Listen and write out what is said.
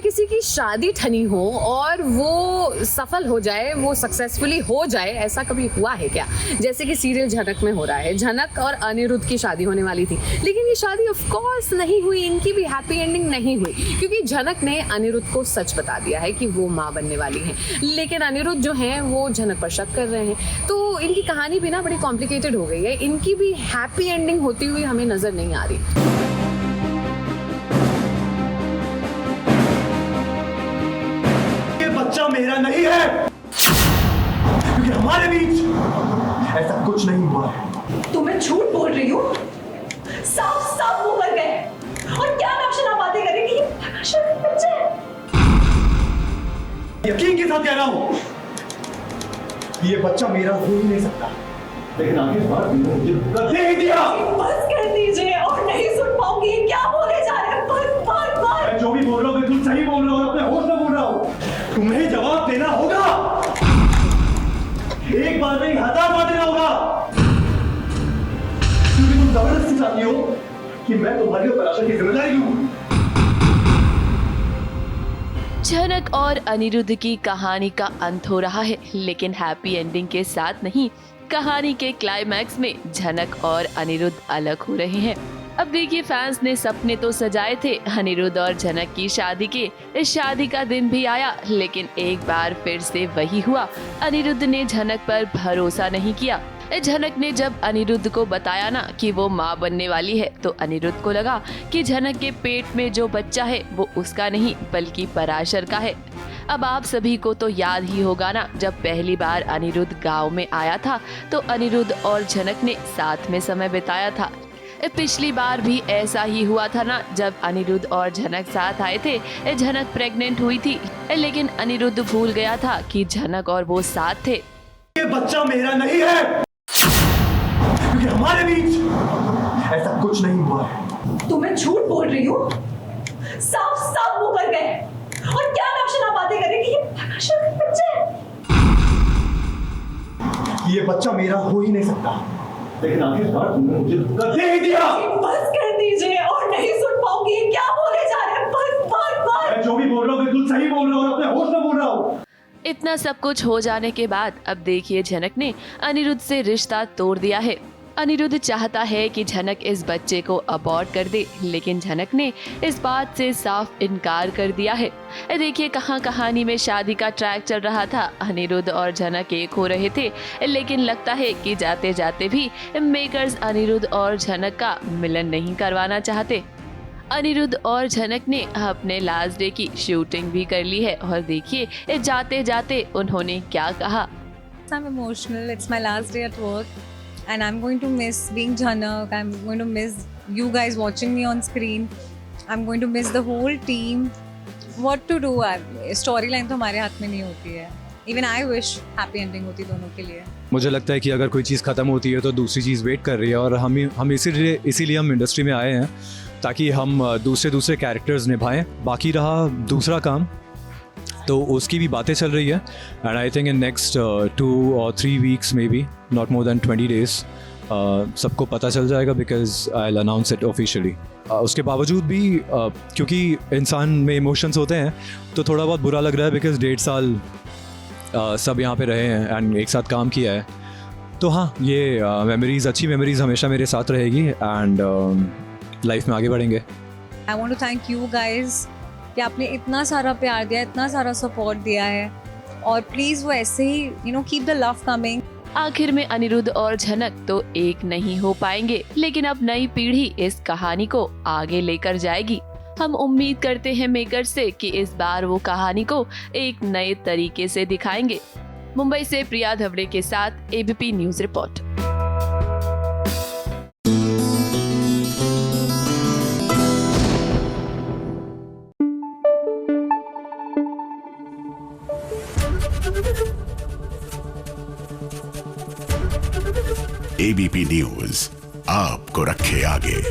किसी की शादी ठनी हो और वो सफल हो जाए, वो सक्सेसफुली हो जाए, ऐसा कभी हुआ है क्या? जैसे कि सीरियल झनक में हो रहा है, झनक और अनिरुद्ध की शादी होने वाली थी, लेकिन ये शादी ऑफ कोर्स नहीं हुई, इनकी भी हैप्पी एंडिंग नहीं हुई, क्योंकि झनक ने अनिरुद्ध को सच बता दिया है कि वो माँ बनने वाली है, लेकिन अनिरुद्ध जो है वो झनक पर शक कर रहे हैं। तो इनकी कहानी भी ना बड़ी कॉम्प्लिकेटेड हो गई है, इनकी भी हैप्पी एंडिंग होती हुई हमें नजर नहीं आ रही। बच्चा मेरा नहीं है, क्योंकि हमारे बीच ऐसा कुछ नहीं हुआ है। तुम्हें झूठ बोल रही हो, साफ साफ मुंह पर गए और क्या नाशना बातें करें कि ये प्रकाशन का बच्चा है। यकीन के साथ कह रहा हूं, ये बच्चा मेरा हो ही नहीं सकता, लेकिन आखिर बात मुझे दे ही दिया। बस कर दीजिए और नहीं सुन पाऊंगी, ये क्या बोले जा रहे हैं। बस बस बस। मैं जो भी बोल रहा हूँ बिल्कुल सही बोल रहा हूँ, अपने होश में बोल रहा हूँ। तुम्हें जवाब देना होगा, एक बार नहीं 1000 बार देना होगा, क्योंकि तुम जबरदस्ती चाहती हो कि मैं तुम्हारी और पराशर की जिम्मेदारी लूं। झनक और अनिरुद्ध की कहानी का अंत हो रहा है, लेकिन हैप्पी एंडिंग के साथ नहीं। कहानी के क्लाइमैक्स में झनक और अनिरुद्ध अलग हो रहे हैं। अब देखिए, फैंस ने सपने तो सजाए थे अनिरुद्ध और झनक की शादी के। इस शादी का दिन भी आया, लेकिन एक बार फिर से वही हुआ। अनिरुद्ध ने झनक पर भरोसा नहीं किया। झनक ने जब अनिरुद्ध को बताया ना कि वो माँ बनने वाली है, तो अनिरुद्ध को लगा कि झनक के पेट में जो बच्चा है वो उसका नहीं बल्कि पराशर का है। अब आप सभी को तो याद ही होगा ना, जब पहली बार अनिरुद्ध गांव में आया था तो अनिरुद्ध और झनक ने साथ में समय बिताया था। पिछली बार भी ऐसा ही हुआ था ना, जब अनिरुद्ध और झनक साथ आए थे। झनक प्रेग्नेंट हुई थी, लेकिन अनिरुद्ध भूल गया था कि झनक और वो साथ थे। ये बच्चा मेरा नहीं है, क्योंकि हमारे बीच ऐसा कुछ नहीं हुआ है। तुम्हें झूठ बोल रही हो, साफ साफ मुंह पर गए और क्या नाशना बातें करें कि ये प्रकाशन का बच्चा है। ये बच्चा मेरा हो ही नहीं सकता, लेकिन आखिर बार तुमने मुझे दे ही दिया। बस कर दीजिए और नहीं सुन पाऊंगी, ये क्या बोले जा रहे हैं। बस बस बस। मैं जो भी बोल रहा हूँ बिल्कुल सही बोल रहा हूँ, अपने होश में बोल रहा हूँ। इतना सब कुछ हो जाने के बाद अब देखिए, झनक ने अनिरुद्ध से रिश्ता तोड़ दिया है। अनिरुद्ध चाहता है कि झनक इस बच्चे को अबॉर्ट कर दे, लेकिन झनक ने इस बात से साफ इनकार कर दिया है। देखिए, कहाँ कहानी में शादी का ट्रैक चल रहा था, अनिरुद्ध और झनक एक हो रहे थे, लेकिन लगता है कि जाते जाते भी मेकर्स अनिरुद्ध और झनक का मिलन नहीं करवाना चाहते। अनिरुद्ध और झनक ने अपने लास्ट डे की शूटिंग भी कर ली है, और देखिए जाते जाते उन्होंने क्या कहा। I'm emotional. It's my last day at work, and I'm going to miss being Jhanak. I'm going to miss you guys watching me on screen. I'm going to miss the whole team. What to do? Storyline तो हमारे हाथ में नहीं होती है. Even I wish happy ending होती दोनों के लिए. मुझे लगता है कि अगर कोई चीज़ ख़त्म होती है तो दूसरी चीज़ वेट कर रही है, और हम इसीलिए हम इंडस्ट्री में आए हैं ताकि हम दूसरे कैरेक्टर्स निभाएं। बाकी रहा दूसरा काम, तो उसकी भी बातें चल रही है, and I think in next 2 or 3 weeks may be, not more than 20 days, सबको पता चल जाएगा, because I will announce it officially. उसके बावजूद भी क्योंकि इंसान में इमोशंस होते हैं, तो थोड़ा बहुत बुरा लग रहा है, बिकॉज 1.5 साल सब यहाँ पे रहे हैं एंड एक साथ काम किया है। तो हाँ, ये मेमोरीज, अच्छी मेमोरीज हमेशा मेरे साथ रहेगी, एंड लाइफ में आगे बढ़ेंगे। I want to thank you guys कि आपने इतना सारा प्यार दिया, इतना सारा सपोर्ट दिया है, और प्लीज़ वो ऐसे ही keep the love coming। आखिर में अनिरुद्ध और झनक तो एक नहीं हो पाएंगे, लेकिन अब नई पीढ़ी इस कहानी को आगे लेकर जाएगी। हम उम्मीद करते हैं मेकर से कि इस बार वो कहानी को एक नए तरीके से दिखाएंगे। मुंबई से प्रिया धवड़े के साथ ABP news report. ABP news आपको रखे आगे।